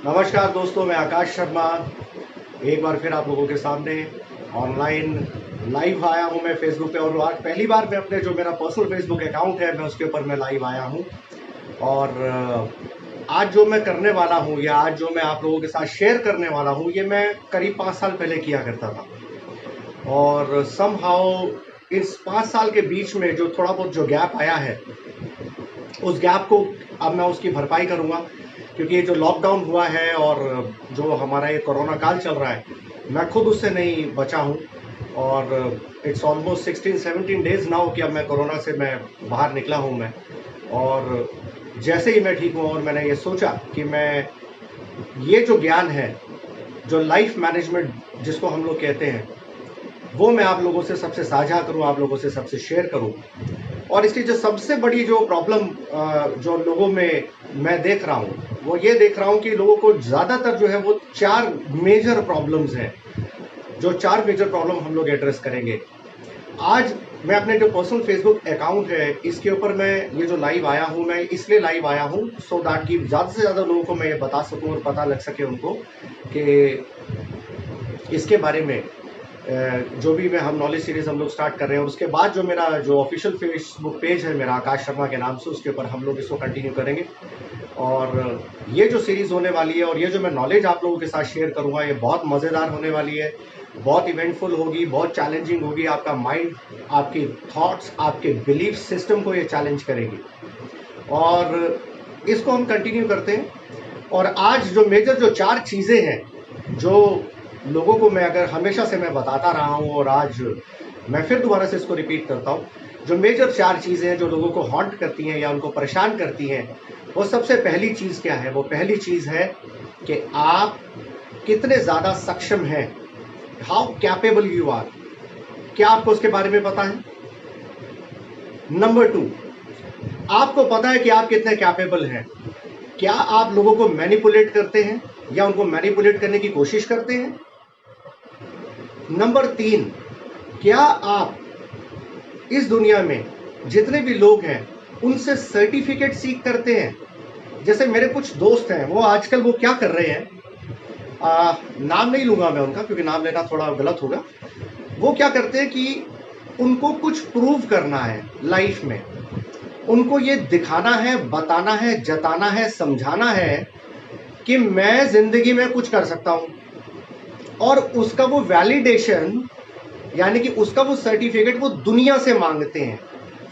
नमस्कार दोस्तों, मैं आकाश शर्मा एक बार फिर आप लोगों के सामने ऑनलाइन लाइव आया हूं मैं फेसबुक पे। और आज पहली बार मैं अपने जो मेरा पर्सनल फेसबुक अकाउंट है मैं उसके ऊपर मैं लाइव आया हूं। और आज जो मैं करने वाला हूं या आज जो मैं आप लोगों के साथ शेयर करने वाला हूं ये मैं करीब 5 साल पहले किया करता था। और समहाउ इस 5 साल के बीच में जो थोड़ा बहुत जो गैप आया है उस गैप को अब मैं उसकी भरपाई करूंगा, क्योंकि ये जो लॉकडाउन हुआ है और जो हमारा ये कोरोना काल चल रहा है मैं खुद उससे नहीं बचा हूं। और इट्स ऑलमोस्ट 16-17 डेज नाउ कि अब मैं कोरोना से मैं बाहर निकला हूं मैं। और जैसे ही मैं ठीक हुआ और मैंने ये सोचा कि मैं ये जो ज्ञान है, जो लाइफ मैनेजमेंट जिसको हम लोग कहते हैं, वो मैं आप लोगों से सबसे साझा करूं, आप लोगों से सबसे शेयर करूं। और इसकी जो सबसे बड़ी जो प्रॉब्लम जो लोगों में मैं देख रहा हूँ वो ये देख रहा हूँ कि लोगों को ज़्यादातर जो है वो 4 मेजर प्रॉब्लम्स हैं। जो 4 मेजर प्रॉब्लम हम लोग एड्रेस करेंगे आज। मैं अपने जो पर्सनल फेसबुक अकाउंट है इसके ऊपर मैं ये जो लाइव आया हूँ मैं इसलिए लाइव आया हूँ सो दैट कि ज़्यादा से ज़्यादा लोगों को मैं ये बता सकूँ और पता लग सके उनको कि इसके बारे में जो भी मैं हम नॉलेज सीरीज हम लोग स्टार्ट कर रहे हैं। और उसके बाद जो मेरा जो ऑफिशियल फेसबुक पेज है मेरा आकाश शर्मा के नाम से, उसके ऊपर हम लोग इसको कंटिन्यू करेंगे। और ये जो सीरीज होने वाली है और ये जो मैं नॉलेज आप लोगों के साथ शेयर करूंगा ये बहुत मज़ेदार होने वाली है, बहुत इवेंटफुल होगी, बहुत चैलेंजिंग होगी। आपका माइंड, आपके थॉट्स, आपके बिलीफ सिस्टम को ये चैलेंज करेगी। और इसको हम कंटिन्यू करते हैं। और आज जो मेजर जो 4 चीज़ें हैं जो लोगों को मैं अगर हमेशा से मैं बताता रहा हूँ और आज मैं फिर दोबारा से इसको रिपीट करता हूँ, जो मेजर 4 चीज़ें हैं जो लोगों को हॉन्ट करती हैं या उनको परेशान करती हैं, वो सबसे पहली चीज़ क्या है? वो पहली चीज़ है कि आप कितने ज़्यादा सक्षम हैं, हाउ कैपेबल यू आर। क्या आपको उसके बारे में पता है? नंबर 2, आपको पता है कि आप कितने कैपेबल हैं? क्या आप लोगों को मैनिपुलेट करते हैं या उनको मैनिपुलेट करने की कोशिश करते हैं? नंबर 3, क्या आप इस दुनिया में जितने भी लोग हैं उनसे सर्टिफिकेट सीख करते हैं? जैसे मेरे कुछ दोस्त हैं, वो आजकल वो क्या कर रहे हैं, नाम नहीं लूंगा मैं उनका क्योंकि नाम लेना थोड़ा गलत होगा। वो क्या करते हैं कि उनको कुछ प्रूव करना है लाइफ में, उनको ये दिखाना है, बताना है, जताना है, समझाना है कि मैं जिंदगी में कुछ कर सकता हूं। और उसका वो वैलिडेशन यानी कि उसका वो सर्टिफिकेट वो दुनिया से मांगते हैं।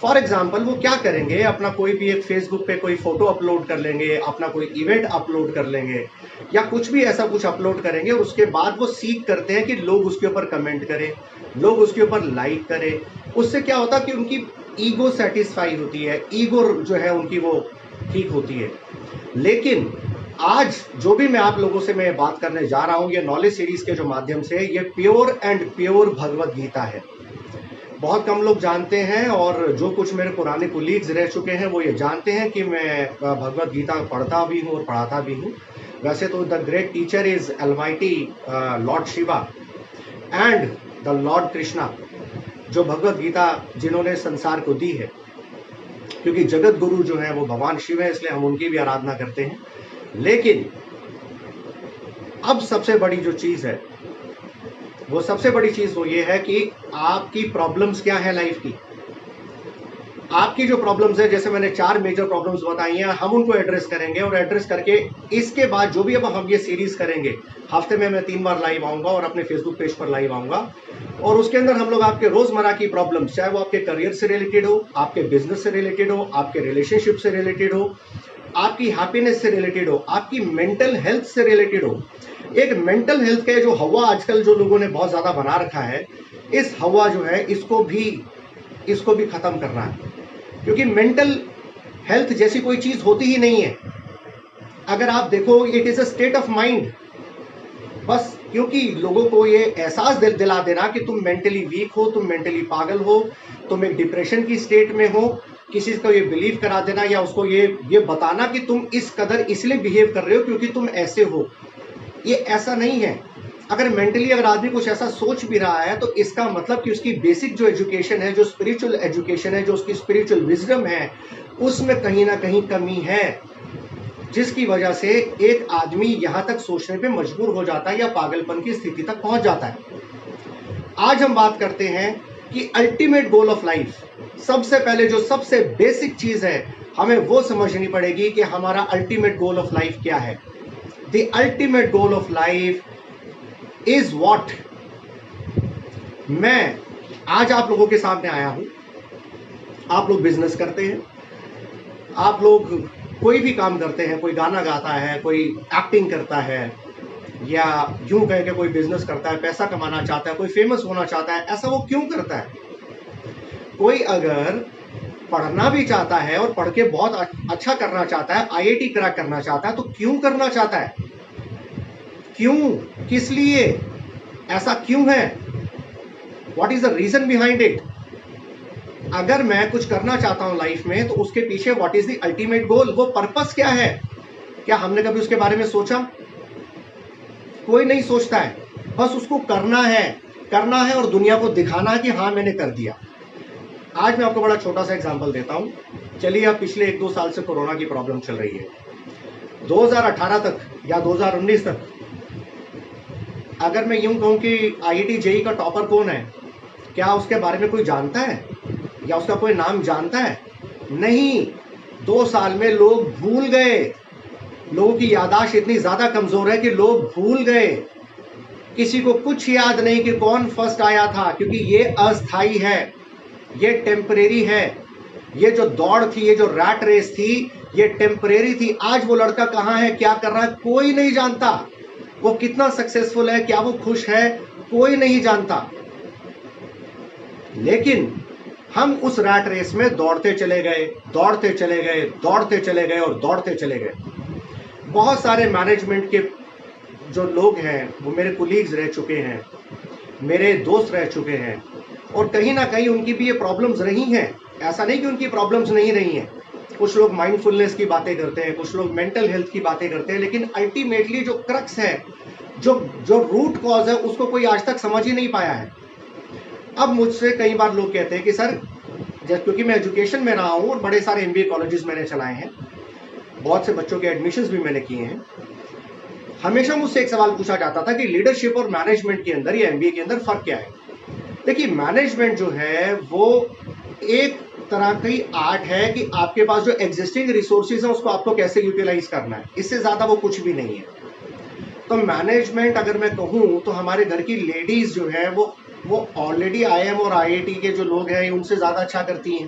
फॉर एग्जाम्पल वो क्या करेंगे, अपना कोई भी एक फेसबुक पे कोई फोटो अपलोड कर लेंगे, अपना कोई इवेंट अपलोड कर लेंगे या कुछ भी ऐसा कुछ अपलोड करेंगे और उसके बाद वो सीख करते हैं कि लोग उसके ऊपर कमेंट करें, लोग उसके ऊपर लाइक करें। उससे क्या होता है कि उनकी ईगो सेटिस्फाई होती है, ईगो जो है उनकी वो ठीक होती है। लेकिन आज जो भी मैं आप लोगों से मैं बात करने जा रहा हूं ये नॉलेज सीरीज के जो माध्यम से, ये pure and pure Bhagavad Gita है। बहुत कम लोग जानते हैं और जो कुछ मेरे पुराने कोलीग्स रह चुके हैं वो ये जानते हैं कि मैं भगवत गीता पढ़ता भी हूँ और पढ़ाता भी हूँ। वैसे तो the great teacher is Almighty Lord Shiva and the Lord Krishna, जो भगवत गीता जिन्होंने संसार को दी है, क्योंकि जगत गुरु जो है वो भगवान शिव है इसलिए हम उनकी भी आराधना करते हैं। लेकिन अब सबसे बड़ी जो चीज है वो सबसे बड़ी चीज वो ये है कि आपकी प्रॉब्लम्स क्या है लाइफ की। आपकी जो प्रॉब्लम्स है, जैसे मैंने 4 मेजर प्रॉब्लम्स बताई हैं, हम उनको एड्रेस करेंगे और एड्रेस करके इसके बाद जो भी अब हम ये सीरीज करेंगे, हफ्ते में मैं 3 बार लाइव आऊंगा और अपने फेसबुक पेज पर लाइव आऊंगा। और उसके अंदर हम लोग आपके रोजमर्रा की प्रॉब्लम्स, चाहे वो आपके करियर से रिलेटेड हो, आपके बिजनेस से रिलेटेड हो, आपके रिलेशनशिप से रिलेटेड हो, आपकी हैप्पीनेस से रिलेटेड हो, आपकी मेंटल हेल्थ से रिलेटेड हो। एक मेंटल हेल्थ का जो हवा आजकल जो लोगों ने बहुत ज्यादा बना रखा है, इस हवा जो है इसको भी खत्म करना है। क्योंकि मेंटल हेल्थ जैसी कोई चीज होती ही नहीं है। अगर आप देखो it is a state of mind, बस क्योंकि लोगों को ये एहसास दिला देना कि तुम मेंटली वीक हो, तुम मेंटली पागल हो, तुम एक डिप्रेशन की स्टेट में हो, किसी को ये बिलीव करा देना या उसको ये बताना कि तुम इस कदर इसलिए बिहेव कर रहे हो क्योंकि तुम ऐसे हो। ये ऐसा नहीं है। अगर मेंटली अगर आदमी कुछ ऐसा सोच भी रहा है तो इसका मतलब कि उसकी बेसिक जो एजुकेशन है, जो स्पिरिचुअल एजुकेशन है, जो उसकी स्पिरिचुअल विजडम है, उसमें कहीं ना कहीं कमी है। जिसकी वजह से एक आदमी यहां तक सोचने पे मजबूर हो जाता है या पागलपन की स्थिति तक पहुंच जाता है। आज हम बात करते हैं कि अल्टीमेट गोल ऑफ लाइफ, सबसे पहले जो सबसे बेसिक चीज है हमें वो समझनी पड़ेगी कि हमारा अल्टीमेट गोल ऑफ लाइफ क्या है। The ultimate goal of life is what. मैं आज आप लोगों के सामने आया हूं। आप लोग बिजनेस करते हैं, आप लोग कोई भी काम करते हैं, कोई गाना गाता है, कोई एक्टिंग करता है, या यूं कह के कोई बिजनेस करता है, पैसा कमाना चाहता है, कोई फेमस होना चाहता है। ऐसा वो क्यों करता है? कोई अगर पढ़ना भी चाहता है और पढ़ के बहुत अच्छा करना चाहता है, आईआईटी क्रैक करना चाहता है, तो क्यों करना चाहता है? क्यों? किस लिए? ऐसा क्यों है? What is the reason behind it? अगर मैं कुछ करना चाहता हूं लाइफ में, तो उसके पीछे what is the ultimate goal, वो पर्पस क्या है? क्या हमने कभी उसके बारे में सोचा? कोई नहीं सोचता है। बस उसको करना है और दुनिया को दिखाना है कि हाँ मैंने कर दिया। आज मैं आपको बड़ा छोटा सा एग्जांपल देता हूं। चलिए, अब पिछले 1-2 साल से कोरोना की प्रॉब्लम चल रही है। 2018 तक या 2019 तक अगर मैं यूं कहूं कि आईआईटी जेई का टॉपर कौन है, क्या उसके बारे में कोई जानता है या उसका कोई नाम जानता है? नहीं। 2 साल में लोग भूल गए। लोगों की याददाश्त इतनी ज्यादा कमजोर है कि लोग भूल गए। किसी को कुछ याद नहीं कि कौन फर्स्ट आया था, क्योंकि ये अस्थाई है, ये टेम्परेरी है। ये जो दौड़ थी, ये जो रैट रेस थी, ये टेम्परेरी थी। आज वो लड़का कहां है, क्या कर रहा है, कोई नहीं जानता। वो कितना सक्सेसफुल है, क्या वो खुश है, कोई नहीं जानता। लेकिन हम उस रैट रेस में दौड़ते चले गए, दौड़ते चले गए, दौड़ते चले गए और दौड़ते चले गए। बहुत सारे मैनेजमेंट के जो लोग हैं वो मेरे कोलीग्स रह चुके हैं, मेरे दोस्त रह चुके हैं, और कहीं ना कहीं उनकी भी ये प्रॉब्लम्स रही हैं। ऐसा नहीं कि उनकी प्रॉब्लम्स नहीं रही हैं। कुछ लोग माइंडफुलनेस की बातें करते हैं, कुछ लोग मेंटल हेल्थ की बातें करते हैं, लेकिन अल्टीमेटली जो क्रक्स है, जो रूट कॉज है, उसको कोई आज तक समझ ही नहीं पाया है। अब मुझसे कई बार लोग कहते हैं कि सर, क्योंकि मैं एजुकेशन में रहा हूं और बड़े सारे एमबीए कॉलेजेस मैंने चलाए हैं, बहुत से बच्चों के एडमिशंस भी मैंने किए हैं, हमेशा मुझसे एक सवाल पूछा जाता था कि लीडरशिप और मैनेजमेंट के अंदर या एमबीए के अंदर फर्क क्या है? देखिए, मैनेजमेंट जो है वो एक तरह की आर्ट है कि आपके पास जो एग्जिस्टिंग रिसोर्सेज है उसको आपको कैसे यूटिलाइज करना है, इससे ज्यादा वो कुछ भी नहीं है। तो मैनेजमेंट अगर मैं कहूं तो हमारे घर की लेडीज जो है वो ऑलरेडी आईएम और आईआईटी के जो लोग हैं उनसे ज्यादा अच्छा करती हैं,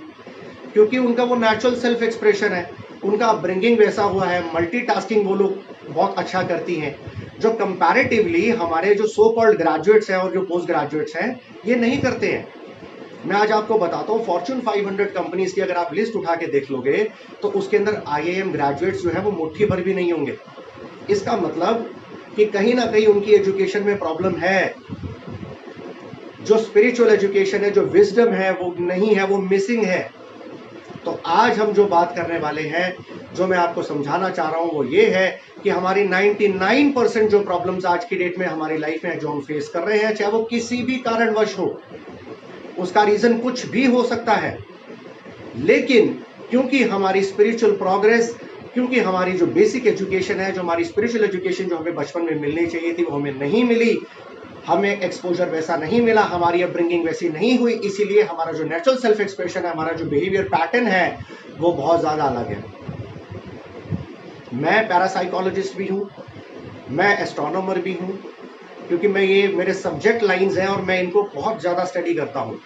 क्योंकि उनका वो नेचुरल सेल्फ एक्सप्रेशन है, उनका अपब्रिंगिंग वैसा हुआ है, मल्टीटास्किंग वो लोग बहुत अच्छा करती हैं, जो कंपैरेटिवली हमारे जो सो कॉल्ड ग्रेजुएट्स हैं और जो पोस्ट ग्रेजुएट्स हैं ये नहीं करते हैं। मैं आज आपको बताता हूँ, फॉर्च्यून 500 कंपनीज की अगर आप लिस्ट उठा के देख लोगे तो उसके अंदर आईआईएम ग्रेजुएट्स जो है वो मुट्ठी भर भी नहीं होंगे। इसका मतलब कि कहीं ना कहीं उनकी एजुकेशन में प्रॉब्लम है। जो स्पिरिचुअल एजुकेशन है, जो विजडम है, वो नहीं है, वो मिसिंग है। तो आज हम जो बात करने वाले हैं, जो मैं आपको समझाना चाह रहा हूं, वो ये है कि हमारी 99% जो प्रॉब्लम्स आज की डेट में हमारी लाइफ में जो हम फेस कर रहे हैं, चाहे वो किसी भी कारणवश हो, उसका रीजन कुछ भी हो सकता है, लेकिन क्योंकि हमारी स्पिरिचुअल प्रोग्रेस, क्योंकि हमारी जो बेसिक एजुकेशन है, जो हमारी स्पिरिचुअल एजुकेशन जो हमें बचपन में मिलनी चाहिए थी वो हमें नहीं मिली, हमें एक्सपोजर वैसा नहीं मिला, हमारी अपब्रिंगिंग वैसी नहीं हुई, इसीलिए हमारा जो नेचुरल सेल्फ एक्सप्रेशन है, हमारा जो बिहेवियर पैटर्न है वो बहुत ज्यादा अलग है। मैं पैरासाइकोलॉजिस्ट भी हूं, मैं एस्ट्रोनॉमर भी हूं, क्योंकि मैं ये मेरे सब्जेक्ट लाइंस हैं और मैं इनको बहुत ज्यादा स्टडी करता हूं।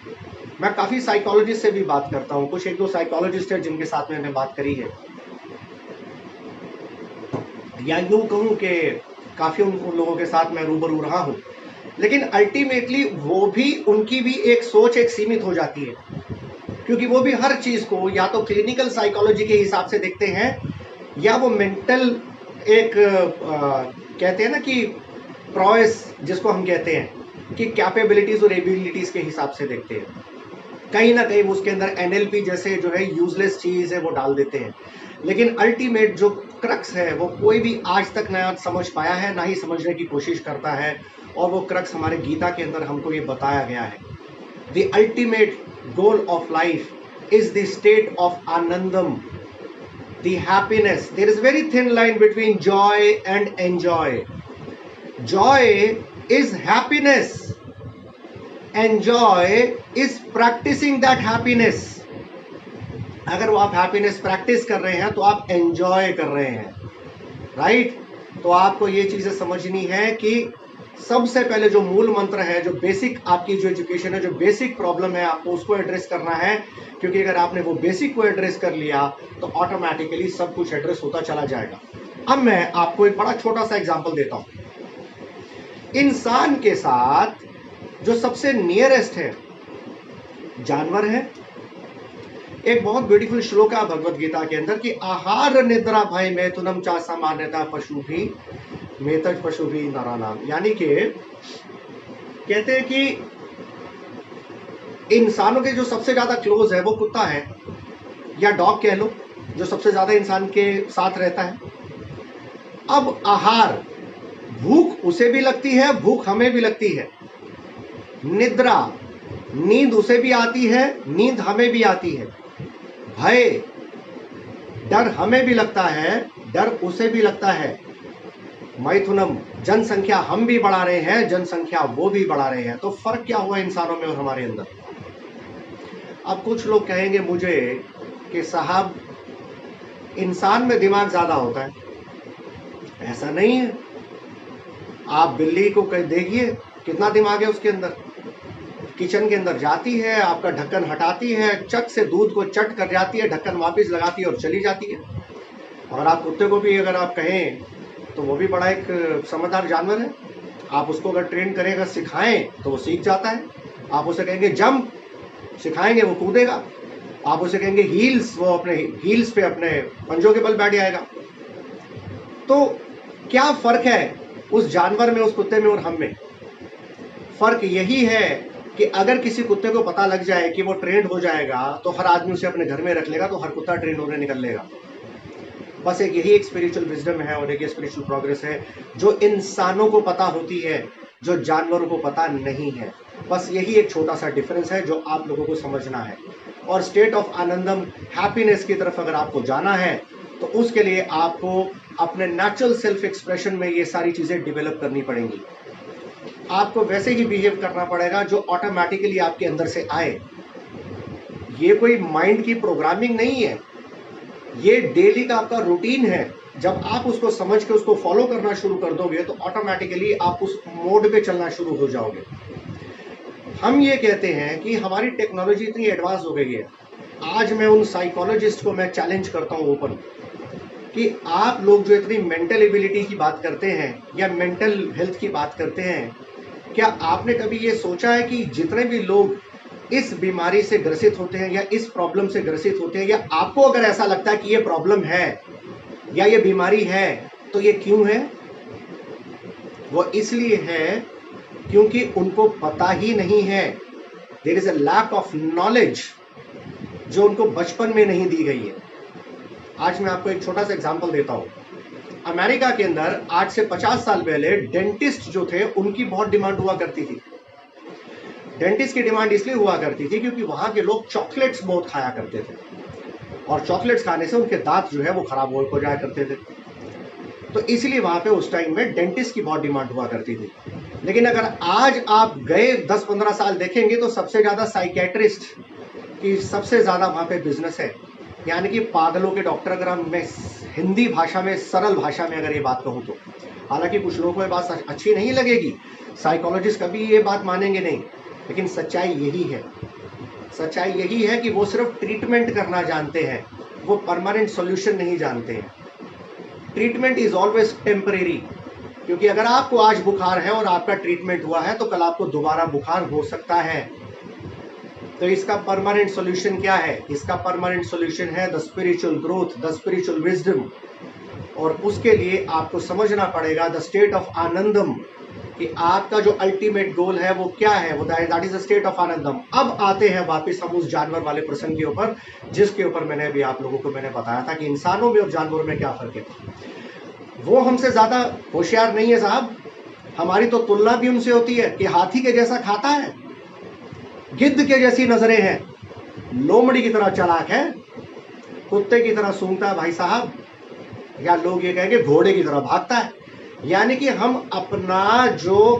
मैं काफी साइकोलॉजिस्ट से भी बात करता हूं, कुछ 1-2 साइकोलॉजिस्ट है जिनके साथ मैंने बात करी है, या यूं कहूं कि काफी उन लोगों के साथ मैं रूबरू रहा हूं, लेकिन अल्टीमेटली वो भी, उनकी भी एक सोच एक सीमित हो जाती है, क्योंकि वो भी हर चीज को या तो क्लिनिकल साइकोलॉजी के हिसाब से देखते हैं, या वो मेंटल एक कहते हैं ना कि प्रॉयस जिसको हम कहते हैं कि कैपेबिलिटीज और एबिलिटीज के हिसाब से देखते हैं। कहीं ना कहीं उसके अंदर एनएलपी जैसे जो है यूजलेस चीज है वो डाल देते हैं, लेकिन अल्टीमेट जो क्रक्स है वो कोई भी आज तक ना समझ पाया है, ना ही समझने की कोशिश करता है, और वो क्रक्स हमारे गीता के अंदर हमको ये बताया गया है। The ultimate goal of life is the state of Anandam. the happiness. There is very thin line between joy and enjoy. Joy is happiness. Enjoy is practicing that happiness. अगर वो आप हैप्पीनेस प्रैक्टिस कर रहे हैं तो आप enjoy कर रहे हैं, राइट? तो आपको ये चीजें समझनी है कि सबसे पहले जो मूल मंत्र है, जो बेसिक आपकी जो एजुकेशन है, जो बेसिक प्रॉब्लम है, आपको उसको एड्रेस करना है, क्योंकि अगर आपने वो बेसिक को एड्रेस कर लिया तो ऑटोमेटिकली सब कुछ एड्रेस होता चला जाएगा। अब मैं आपको एक बड़ा छोटा सा एग्जांपल देता हूं। इंसान के साथ जो सबसे नियरेस्ट है जानवर है। एक बहुत ब्यूटीफुल श्लोक है भगवत गीता के अंदर कि आहार निद्रा भय मैथुनम चा सामान्यता पशु भी मेतज पशु भी नरानाम, यानी कि कहते हैं कि इंसानों के जो सबसे ज्यादा क्लोज है वो कुत्ता है या डॉग कह लो, जो सबसे ज्यादा इंसान के साथ रहता है। अब आहार, भूख उसे भी लगती है, भूख हमें भी लगती है। निद्रा, नींद उसे भी आती है, नींद हमें भी आती है। भय, डर हमें भी लगता है, डर उसे भी लगता है। मैथुनम, जनसंख्या हम भी बढ़ा रहे हैं, जनसंख्या वो भी बढ़ा रहे हैं। तो फर्क क्या हुआ इंसानों में और हमारे अंदर? अब कुछ लोग कहेंगे मुझे कि साहब इंसान में दिमाग ज्यादा होता है। ऐसा नहीं है। आप बिल्ली को देखिए कितना दिमाग है उसके अंदर। किचन के अंदर जाती है, आपका ढक्कन हटाती है, चट से दूध को चट कर जाती है, ढक्कन वापस लगाती है और चली जाती है। और आप कुत्ते को भी अगर आप कहें तो वो भी बड़ा एक समझदार जानवर है। आप उसको अगर ट्रेन करेगा, सिखाएं तो वो सीख जाता है। आप उसे कहेंगे जंप, सिखाएंगे वो कूदेगा। आप उसे कहेंगे हील्स, वो अपने हील्स पे अपने पंजों के बल बैठ जाएगा। तो क्या फर्क है उस जानवर में, उस कुत्ते में और हम में? फर्क यही है कि अगर किसी कुत्ते को पता लग जाए कि वो ट्रेंड हो जाएगा तो हर आदमी उसे अपने घर में रख लेगा, तो हर कुत्ता ट्रेंड होने निकल लेगा। बस एक यही एक स्पिरिचुअल विजडम है और एक स्पिरिचुअल प्रोग्रेस है जो इंसानों को पता होती है, जो जानवरों को पता नहीं है। बस यही एक छोटा सा डिफरेंस है जो आप लोगों को समझना है। और स्टेट ऑफ आनंदम, हैप्पीनेस की तरफ अगर आपको जाना है तो उसके लिए आपको अपने नेचुरल सेल्फ एक्सप्रेशन में ये सारी चीजें डेवलप करनी पड़ेंगी। आपको वैसे ही बिहेव करना पड़ेगा जो ऑटोमेटिकली आपके अंदर से आए। ये कोई माइंड की प्रोग्रामिंग नहीं है, ये डेली का आपका रूटीन है। जब आप उसको समझ के उसको फॉलो करना शुरू कर दोगे तो ऑटोमेटिकली आप उस मोड पे चलना शुरू हो जाओगे। हम ये कहते हैं कि हमारी टेक्नोलॉजी इतनी एडवांस हो गई है। आज मैं उन साइकोलॉजिस्ट को मैं चैलेंज करता हूं ओपन कि आप लोग जो इतनी मेंटल एबिलिटी की बात करते हैं या मेंटल हेल्थ की बात करते हैं, क्या आपने कभी ये सोचा है कि जितने भी लोग इस बीमारी से ग्रसित होते हैं या इस प्रॉब्लम से ग्रसित होते हैं, या आपको अगर ऐसा लगता है कि ये प्रॉब्लम है या ये बीमारी है, तो ये क्यों है? वो इसलिए है क्योंकि उनको पता ही नहीं है। There is a lack of knowledge जो उनको बचपन में नहीं दी गई है। आज मैं आपको एक छोटा सा एग्जांपल देता हूं। अमेरिका के अंदर आज से 50 साल पहले डेंटिस्ट जो थे उनकी बहुत डिमांड हुआ करती थी। डेंटिस्ट की डिमांड इसलिए हुआ करती थी क्योंकि वहां के लोग चॉकलेट्स बहुत खाया करते थे और चॉकलेट्स खाने से उनके दांत जो है वो खराब हो जाया करते थे। तो इसलिए वहां पे उस टाइम में डेंटिस्ट की बहुत डिमांड हुआ करती थी। लेकिन अगर आज आप गए 10-15 साल देखेंगे तो सबसे ज्यादा साइकेट्रिस्ट की सबसे ज्यादा वहां पे बिजनेस है। यानी कि पागलों के डॉक्टर, अगर हम मैं हिंदी भाषा में, सरल भाषा में अगर ये बात कहूं तो, हालांकि कुछ लोगों को ये बात अच्छी नहीं लगेगी, साइकोलॉजिस्ट कभी ये बात मानेंगे नहीं, लेकिन सच्चाई यही है। सच्चाई यही है कि वो सिर्फ ट्रीटमेंट करना जानते हैं, वो परमानेंट सॉल्यूशन नहीं जानते हैं। ट्रीटमेंट इज ऑलवेज टेम्परेरी, क्योंकि अगर आपको आज बुखार है और आपका ट्रीटमेंट हुआ है तो कल आपको दोबारा बुखार हो सकता है। तो इसका परमानेंट सॉल्यूशन क्या है? इसका परमानेंट सॉल्यूशन है the spiritual growth, the spiritual wisdom. और उसके लिए आपको समझना पड़ेगा द स्टेट ऑफ आनंदम, कि आपका जो अल्टीमेट गोल है वो क्या है, वो that is the state of आनंदम। अब आते हैं वापस हम उस जानवर वाले प्रसंग के ऊपर जिसके ऊपर मैंने अभी आप लोगों को मैंने बताया था कि इंसानों में और जानवरों में क्या फर्क है। वो हमसे ज्यादा होशियार नहीं है साहब। हमारी तो तुलना भी उनसे होती है कि हाथी के जैसा खाता है, गिद्ध के जैसी नजरें हैं, लोमड़ी की तरह चालाक है। कुत्ते की तरह सूंघता है भाई साहब, या लोग ये कहेंगे घोड़े की तरह भागता है। यानी कि हम अपना जो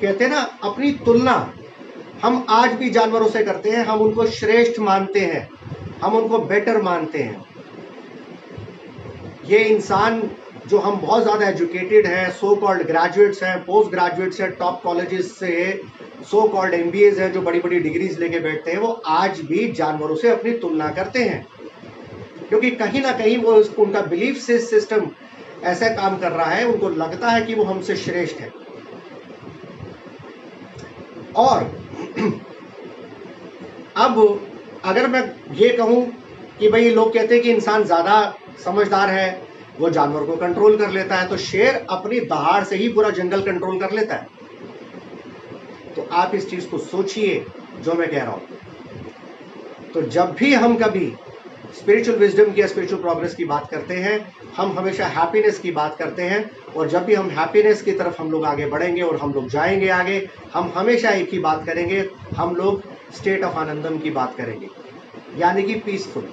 कहते हैं ना, अपनी तुलना हम आज भी जानवरों से करते हैं। हम उनको श्रेष्ठ मानते हैं, हम उनको बेटर मानते हैं। ये इंसान जो हम बहुत ज़्यादा एजुकेटेड हैं, सो कॉल्ड ग्रेजुएट्स हैं, पोस्ट ग्रेजुएट्स हैं, टॉप कॉलेजेस से, सो कॉल्ड MBAs हैं, जो बड़ी बड़ी डिग्रीज लेके बैठते हैं, वो आज भी जानवरों से अपनी तुलना करते हैं, क्योंकि कहीं ना कहीं वो उनका बिलीफ सिस्टम ऐसा काम कर रहा है, उनको लगता है कि वो हमसे श्रेष्ठ है। और अब अगर मैं ये कहूं कि भाई लोग कहते हैं कि इंसान ज्यादा समझदार है, वो जानवर को कंट्रोल कर लेता है, तो शेर अपनी दहाड़ से ही पूरा जंगल कंट्रोल कर लेता है। तो आप इस चीज को सोचिए जो मैं कह रहा हूं। तो जब भी हम कभी स्पिरिचुअल विजडम की या स्पिरिचुअल प्रोग्रेस की बात करते हैं, हम हमेशा हैप्पीनेस की बात करते हैं। और जब भी हम हैप्पीनेस की तरफ हम लोग आगे बढ़ेंगे और हम लोग जाएंगे आगे, हम हमेशा एक ही बात करेंगे, हम लोग स्टेट ऑफ आनंदम की बात करेंगे, यानी कि पीसफुल।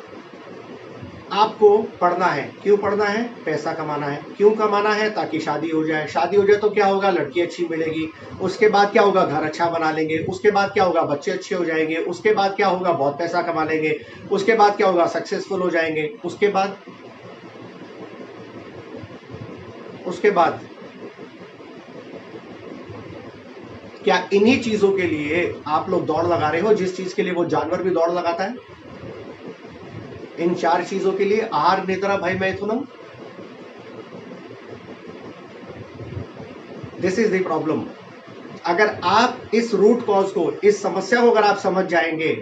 आपको पढ़ना है, क्यों पढ़ना है? पैसा कमाना है। क्यों कमाना है? ताकि शादी हो जाए। शादी हो जाए तो क्या होगा? लड़की अच्छी मिलेगी। उसके बाद क्या होगा? घर अच्छा बना लेंगे। उसके बाद क्या होगा? बच्चे अच्छे हो जाएंगे। उसके बाद क्या होगा? बहुत पैसा कमा लेंगे। उसके बाद क्या होगा? सक्सेसफुल हो जाएंगे। उसके बाद क्या इन्हीं चीजों के लिए आप लोग दौड़ लगा रहे हो, जिस चीज के लिए वो जानवर भी दौड़ लगाता है? इन 4 चीजों के लिए, आहार, निद्रा, भय, मैथुनम। This is the problem. अगर आप इस रूट कॉज को, इस समस्या को अगर आप समझ जाएंगे,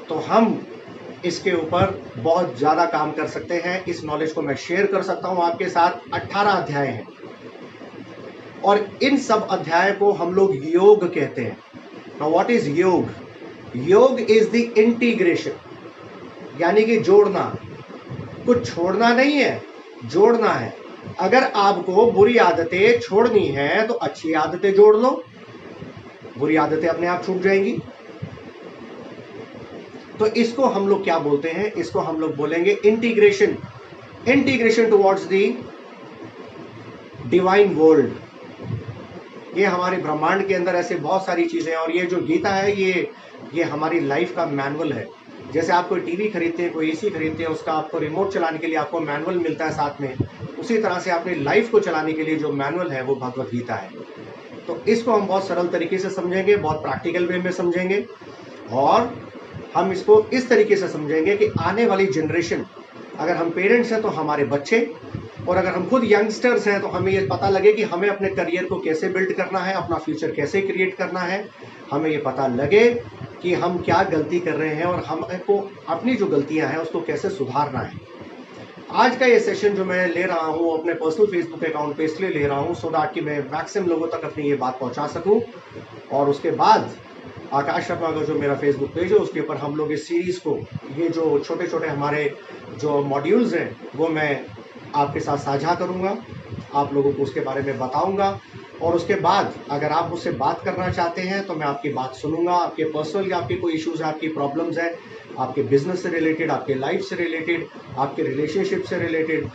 तो हम इसके ऊपर बहुत ज्यादा काम कर सकते हैं। इस नॉलेज को मैं शेयर कर सकता हूं आपके साथ। 18 अध्याय हैं और इन सब अध्याय को हम लोग योग कहते हैं। नाउ व्हाट इज योग? योग इज द इंटीग्रेशन, यानी कि जोड़ना। कुछ छोड़ना नहीं है, जोड़ना है। अगर आपको बुरी आदतें छोड़नी है तो अच्छी आदतें जोड़ लो, बुरी आदतें अपने आप छूट जाएंगी। तो इसको हम लोग क्या बोलते हैं? इसको हम लोग बोलेंगे integration. Integration towards the divine world. ये हमारे ब्रह्मांड के अंदर ऐसे बहुत सारी चीजें हैं। और ये जो गीता है, ये हमारी लाइफ का मैनुअल है। जैसे आप कोई टीवी खरीदते हैं, कोई AC खरीदते हैं, उसका आपको रिमोट चलाने के लिए आपको मैनुअल मिलता है साथ में, उसी तरह से अपनी लाइफ को चलाने के लिए जो मैनुअल है वो भगवत गीता है। तो इसको हम बहुत सरल तरीके से समझेंगे, बहुत प्रैक्टिकल वे में समझेंगे, और हम इसको इस तरीके से समझेंगे कि आने वाली जनरेशन, अगर हम पेरेंट्स हैं तो हमारे बच्चे, और अगर हम खुद यंगस्टर्स हैं तो हमें ये पता लगे कि हमें अपने करियर को कैसे बिल्ड करना है, अपना फ्यूचर कैसे क्रिएट करना है। हमें ये पता लगे कि हम क्या गलती कर रहे हैं और हमको अपनी जो गलतियां हैं उसको कैसे सुधारना है। आज का ये सेशन जो मैं ले रहा हूँ अपने पर्सनल फेसबुक अकाउंट पे इसलिए ले रहा हूँ, सो दैट कि मैं मैक्सिमम लोगों तक अपनी ये बात पहुंचा सकूं। और उसके बाद आकाश शर्मा का जो मेरा फेसबुक पेज है उसके ऊपर हम लोग इस सीरीज को, ये जो छोटे छोटे हमारे जो मॉड्यूल्स हैं वो मैं आपके साथ साझा करूंगा, आप लोगों को उसके बारे में बताऊंगा। और उसके बाद अगर आप मुझसे बात करना चाहते हैं तो मैं आपकी बात सुनूंगा। आपके पर्सनल आपके कोई इश्यूज है, आपकी प्रॉब्लम्स है, आपके बिजनेस से रिलेटेड, आपके लाइफ से रिलेटेड, आपके रिलेशनशिप से रिलेटेड,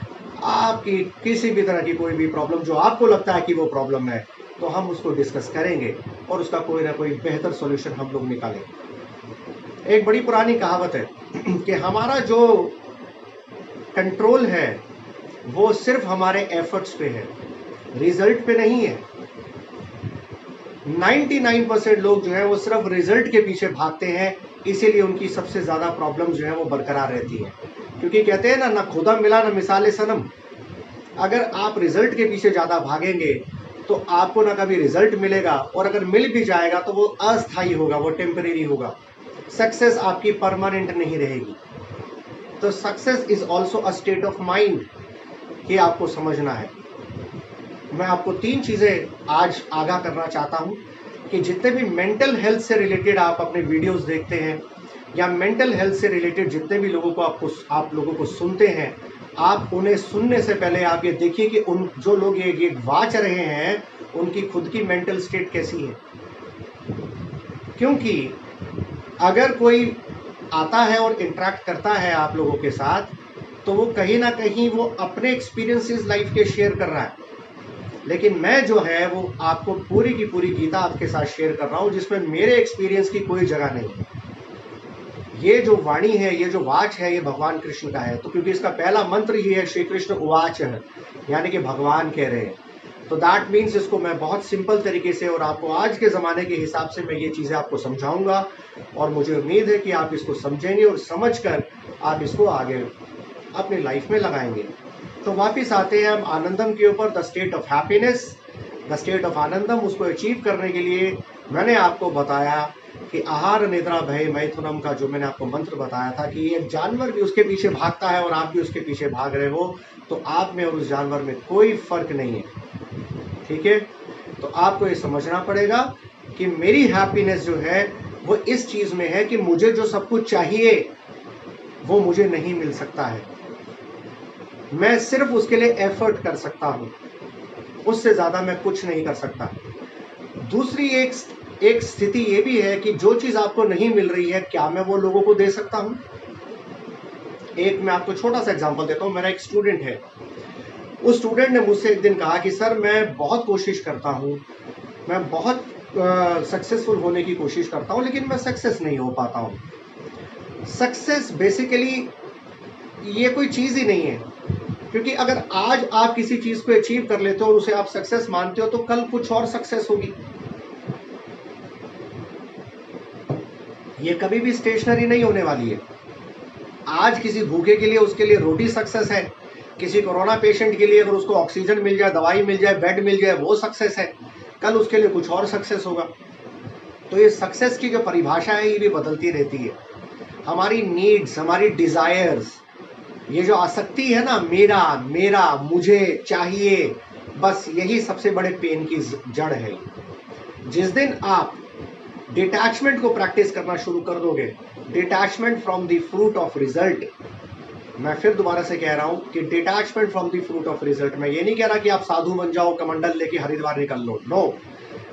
आपकी किसी भी तरह की कोई भी प्रॉब्लम जो आपको लगता है कि वो प्रॉब्लम है, तो हम उसको डिस्कस करेंगे और उसका कोई ना कोई बेहतर सॉल्यूशन हम लोग निकालेंगे। एक बड़ी पुरानी कहावत है कि हमारा जो कंट्रोल है वो सिर्फ हमारे एफर्ट्स पे है, रिजल्ट पे नहीं है। 99% लोग जो है वो सिर्फ रिजल्ट के पीछे भागते हैं, इसीलिए उनकी सबसे ज्यादा प्रॉब्लम जो है वो बरकरार रहती है। क्योंकि कहते हैं ना खुदा मिला ना मिसाले सनम। अगर आप रिजल्ट के पीछे ज्यादा भागेंगे तो आपको ना कभी रिजल्ट मिलेगा, और अगर मिल भी जाएगा तो वो अस्थायी होगा, वो टेम्परेरी होगा। सक्सेस आपकी परमानेंट नहीं रहेगी। तो success is also a state of mind, ये आपको समझना है। मैं आपको 3 चीजें आज आगाह करना चाहता हूं कि जितने भी मेंटल हेल्थ से रिलेटेड आप अपने वीडियोस देखते हैं, या मेंटल हेल्थ से रिलेटेड जितने भी लोगों को आप लोगों को सुनते हैं, आप उन्हें सुनने से पहले आप ये देखिए कि उन जो लोग ये वाच रहे हैं उनकी खुद की मेंटल स्टेट कैसी है। क्योंकि अगर कोई आता है और इंटरेक्ट करता है आप लोगों के साथ, तो वो कहीं ना कहीं वो अपने एक्सपीरियंसेस लाइफ के शेयर कर रहा है, लेकिन मैं जो है वो आपको पूरी की पूरी गीता आपके साथ शेयर कर रहा हूँ, जिसमें मेरे एक्सपीरियंस की कोई जगह नहीं है। ये जो वाणी है, ये जो वाच है, ये भगवान कृष्ण का है। तो क्योंकि इसका पहला मंत्र ही है श्री कृष्ण उवाच है, यानी कि भगवान कह रहे हैं, तो दैट मीन्स इसको मैं बहुत सिंपल तरीके से और आपको आज के ज़माने के हिसाब से मैं ये चीज़ें आपको समझाऊंगा, और मुझे उम्मीद है कि आप इसको समझेंगे और समझकर आप इसको आगे अपनी लाइफ में लगाएंगे। तो वापस आते हैं हम आनंदम के ऊपर, the state of happiness, the state of आनंदम। उसको अचीव करने के लिए मैंने आपको बताया कि आहार निद्रा भय मैथुनम का जो मैंने आपको मंत्र बताया था कि एक जानवर भी उसके पीछे भागता है और आप भी उसके पीछे भाग रहे हो, तो आप में और उस जानवर में कोई फर्क नहीं है। ठीक है, तो आपको ये समझना पड़ेगा कि मेरी हैप्पीनेस जो है वो इस चीज में है कि मुझे जो सब कुछ चाहिए वो मुझे नहीं मिल सकता है, मैं सिर्फ उसके लिए एफर्ट कर सकता हूं, उससे ज्यादा मैं कुछ नहीं कर सकता। दूसरी एक स्थिति ये भी है कि जो चीज आपको नहीं मिल रही है, क्या मैं वो लोगों को दे सकता हूं? एक मैं आपको छोटा सा एग्जांपल देता हूं। मेरा एक स्टूडेंट है, उस स्टूडेंट ने मुझसे एक दिन कहा कि सर मैं बहुत कोशिश करता हूं, मैं बहुत सक्सेसफुल होने की कोशिश करता हूं, लेकिन मैं सक्सेस नहीं हो पाता हूं। सक्सेस बेसिकली ये कोई चीज ही नहीं है, क्योंकि अगर आज आप किसी चीज को अचीव कर लेते हो और उसे आप सक्सेस मानते हो, तो कल कुछ और सक्सेस होगी। ये कभी भी स्टेशनरी नहीं होने वाली है। आज किसी भूखे के लिए उसके लिए रोटी सक्सेस है, किसी कोरोना पेशेंट के लिए अगर उसको ऑक्सीजन मिल जाए, दवाई मिल जाए, बेड मिल जाए, वो सक्सेस है, कल उसके लिए कुछ और सक्सेस होगा। तो ये सक्सेस की जो परिभाषा है ये भी बदलती रहती है। हमारी नीड्स, हमारी डिजायर्स, ये जो आसक्ति है ना, मेरा मेरा मुझे चाहिए, बस यही सबसे बड़े पेन की जड़ है। जिस दिन आप डिटैचमेंट को प्रैक्टिस करना शुरू कर दोगे, detachment from the fruit of result, मैं फिर दोबारा से कह रहा हूं कि detachment from the fruit of result, मैं ये नहीं कह रहा कि आप साधु बन जाओ, कमंडल लेके हरिद्वार निकल लो, नो।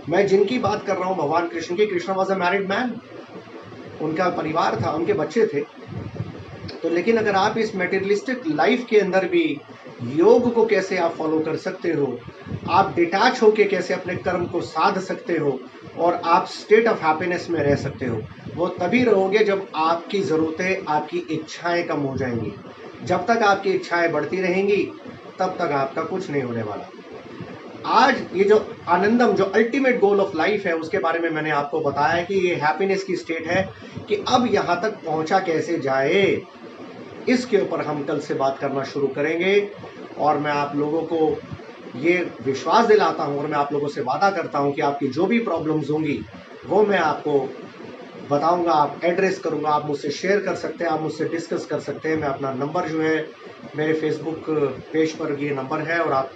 मैं जिनकी बात कर रहा हूं भगवान कृष्ण की, Krishna was a married man, उनका परिवार था, उनके बच्चे थे। तो लेकिन अगर आप इस मेटेरियलिस्टिक लाइफ के अंदर भी योग को कैसे आप फॉलो कर सकते हो, आप डिटैच होके कैसे अपने कर्म को साध सकते हो और आप स्टेट ऑफ हैप्पीनेस में रह सकते हो, वो तभी रहोगे जब आपकी ज़रूरतें, आपकी इच्छाएं कम हो जाएंगी। जब तक आपकी इच्छाएं बढ़ती रहेंगी तब तक आपका कुछ नहीं होने वाला। आज ये जो आनंदम, जो अल्टीमेट गोल ऑफ लाइफ है, उसके बारे में मैंने आपको बताया कि ये हैप्पीनेस की स्टेट है कि अब यहाँ तक पहुँचा कैसे जाए, इसके ऊपर हम कल से बात करना शुरू करेंगे। और मैं आप लोगों को ये विश्वास दिलाता हूँ और मैं आप लोगों से वादा करता हूँ कि आपकी जो भी प्रॉब्लम्स होंगी वो मैं आपको बताऊंगा, आप एड्रेस करूंगा, आप मुझसे शेयर कर सकते हैं, आप मुझसे डिस्कस कर सकते हैं। मैं अपना नंबर जो है मेरे फेसबुक पेज पर ये नंबर है, और आप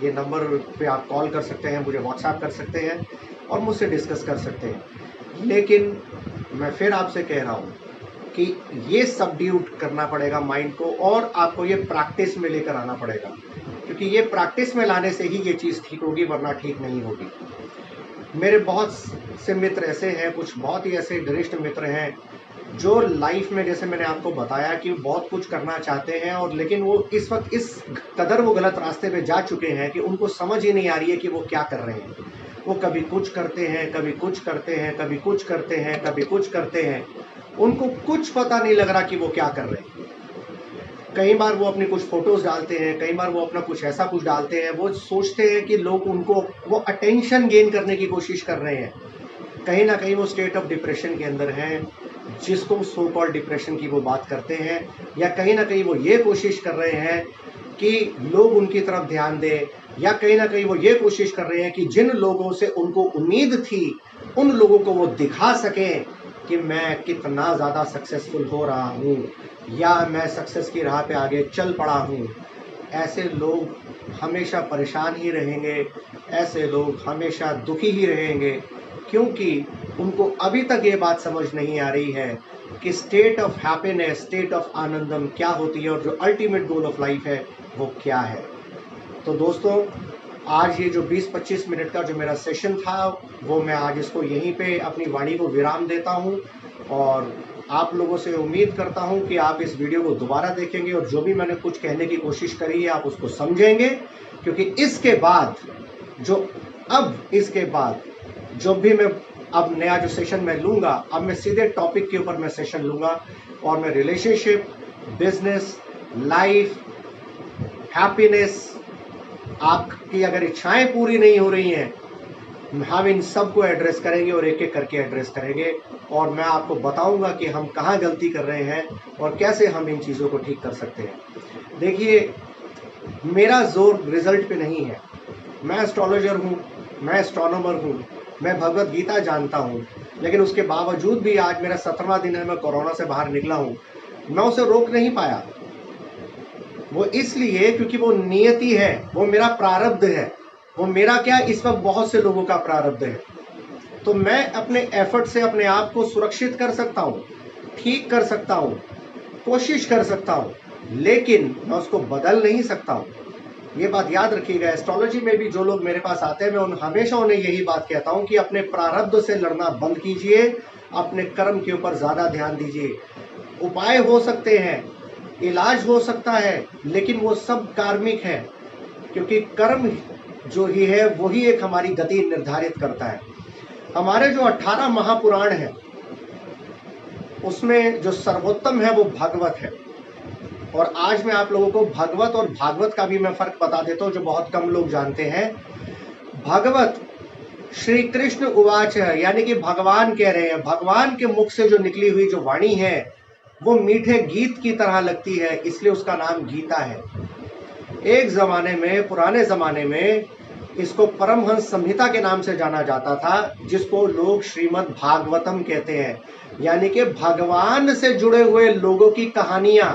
ये नंबर पे आप कॉल कर सकते हैं, मुझे व्हाट्सएप कर सकते हैं और मुझसे डिस्कस कर सकते हैं। लेकिन मैं फिर आपसे कह रहा हूँ कि ये सबड्यूट करना पड़ेगा माइंड को, और आपको ये प्रैक्टिस में लेकर आना पड़ेगा, क्योंकि ये प्रैक्टिस में लाने से ही ये चीज़ ठीक होगी, वरना ठीक नहीं होगी। मेरे बहुत से मित्र ऐसे हैं, कुछ बहुत ही ऐसे घनिष्ठ मित्र हैं जो लाइफ में, जैसे मैंने आपको बताया, कि बहुत कुछ करना चाहते हैं, और लेकिन वो इस वक्त इस कदर वो गलत रास्ते पे जा चुके हैं कि उनको समझ ही नहीं आ रही है कि वो क्या कर रहे हैं। वो कभी कुछ करते हैं, कभी कुछ करते हैं, कभी कुछ करते हैं, कभी कुछ करते हैं, उनको कुछ पता नहीं लग रहा कि वो क्या कर रहे हैं। कई बार वो अपनी कुछ फोटोज डालते हैं, कई बार वो अपना कुछ ऐसा कुछ डालते हैं, वो सोचते हैं कि लोग उनको, वो अटेंशन गेन करने की कोशिश कर रहे हैं। कहीं ना कहीं वो स्टेट ऑफ डिप्रेशन के अंदर हैं, जिसको सो कॉल्ड डिप्रेशन की वो बात करते हैं, या कहीं ना कहीं वो ये कोशिश कर रहे हैं कि लोग उनकी तरफ ध्यान दें, या कहीं ना कहीं वो ये कोशिश कर रहे हैं कि जिन लोगों से उनको उम्मीद थी उन लोगों को वो दिखा सकें कि मैं कितना ज़्यादा सक्सेसफुल हो रहा हूँ, या मैं सक्सेस की राह पे आगे चल पड़ा हूँ। ऐसे लोग हमेशा परेशान ही रहेंगे, ऐसे लोग हमेशा दुखी ही रहेंगे, क्योंकि उनको अभी तक ये बात समझ नहीं आ रही है कि state of happiness, state of आनंदम क्या होती है, और जो अल्टीमेट गोल ऑफ लाइफ है वो क्या है। तो दोस्तों, आज ये जो 20-25 मिनट का जो मेरा सेशन था, वो मैं आज इसको यहीं पे अपनी वाणी को विराम देता हूँ, और आप लोगों से उम्मीद करता हूं कि आप इस वीडियो को दोबारा देखेंगे और जो भी मैंने कुछ कहने की कोशिश करी है आप उसको समझेंगे, क्योंकि इसके बाद जो भी मैं अब नया जो सेशन मैं लूंगा, अब मैं सीधे टॉपिक के ऊपर मैं सेशन लूंगा और मैं रिलेशनशिप, बिजनेस, लाइफ, हैप्पीनेस, आपकी अगर इच्छाएं पूरी नहीं हो रही हैं, हम इन सब को एड्रेस करेंगे और एक एक करके एड्रेस करेंगे और मैं आपको बताऊंगा कि हम कहाँ गलती कर रहे हैं और कैसे हम इन चीज़ों को ठीक कर सकते हैं। देखिए, मेरा जोर रिजल्ट पे नहीं है। मैं एस्ट्रोलॉजर हूँ, मैं एस्ट्रोनॉमर हूँ, मैं भगवत गीता जानता हूँ, लेकिन उसके बावजूद भी आज मेरा 17वां दिन है, मैं कोरोना से बाहर निकला हूँ, मैं उसे रोक नहीं पाया। वो इसलिए क्योंकि वो नियति है, वो मेरा प्रारब्ध है, वो मेरा क्या, इस वक्त बहुत से लोगों का प्रारब्ध है। तो मैं अपने एफर्ट से अपने आप को सुरक्षित कर सकता हूँ, ठीक कर सकता हूँ, कोशिश कर सकता हूँ, लेकिन मैं उसको बदल नहीं सकता हूँ। ये बात याद रखिएगा। एस्ट्रोलॉजी में भी जो लोग मेरे पास आते हैं, मैं हमेशा उन्हें यही बात कहता हूँ कि अपने प्रारब्ध से लड़ना बंद कीजिए, अपने कर्म के ऊपर ज्यादा ध्यान दीजिए। उपाय हो सकते हैं, इलाज हो सकता है, लेकिन वो सब कार्मिक है, क्योंकि कर्म जो ही है वही एक हमारी गति निर्धारित करता है। हमारे जो 18 महापुराण हैं उसमें जो सर्वोत्तम है वो भागवत है। और आज मैं आप लोगों को भागवत और भागवत का भी मैं फर्क बता देता हूं, जो बहुत कम लोग जानते हैं। भागवत श्री कृष्ण उवाच है, यानी कि भगवान कह रहे हैं, भगवान के मुख से जो निकली हुई जो वाणी है वो मीठे गीत की तरह लगती है, इसलिए उसका नाम गीता है। एक जमाने में, पुराने जमाने में इसको परमहंस संहिता के नाम से जाना जाता था, जिसको लोग श्रीमद् भागवतम कहते हैं, यानी कि भगवान से जुड़े हुए लोगों की कहानियां,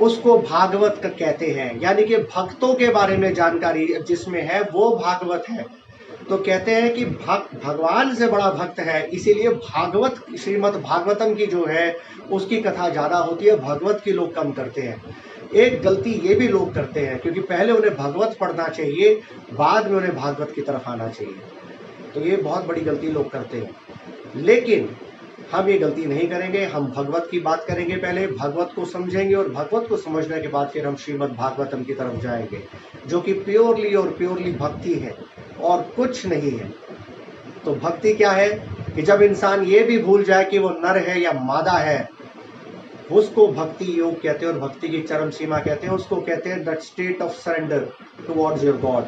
उसको भागवत कहते हैं। यानी कि भक्तों के बारे में जानकारी जिसमें है वो भागवत है। तो कहते हैं कि भगवान से बड़ा भक्त है, इसीलिए भागवत, श्रीमद् भागवतम की जो है उसकी कथा ज्यादा होती है, भगवत की लोग कम करते हैं। एक गलती ये भी लोग करते हैं, क्योंकि पहले उन्हें भगवत पढ़ना चाहिए, बाद में उन्हें भागवत की तरफ आना चाहिए। तो ये बहुत बड़ी गलती लोग करते हैं, लेकिन हम ये गलती नहीं करेंगे। हम भगवत की बात करेंगे, पहले भगवत को समझेंगे और भगवत को समझने के बाद फिर हम श्रीमद् भागवतम की तरफ जाएंगे, जो कि प्योरली भक्ति है और कुछ नहीं है। तो भक्ति क्या है कि जब इंसान ये भी भूल जाए कि वो नर है या मादा है, उसको भक्ति योग कहते हैं और भक्ति की चरम सीमा कहते हैं। उसको कहते हैं that state of surrender towards your God.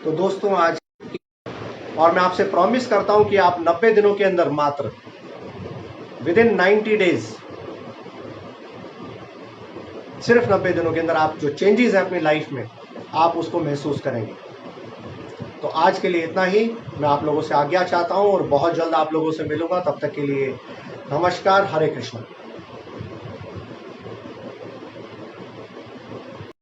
तो दोस्तों, आज और मैं आपसे प्रॉमिस करता हूं कि आप 90 दिनों के अंदर, मात्र विद इन 90 डेज, सिर्फ 90 दिनों के अंदर आप जो चेंजेस है अपनी लाइफ में, आप उसको महसूस करेंगे। तो आज के लिए इतना ही। मैं आप लोगों से आज्ञा चाहता हूं और बहुत जल्द आप लोगों से मिलूंगा। तब तक के लिए नमस्कार, हरे कृष्ण।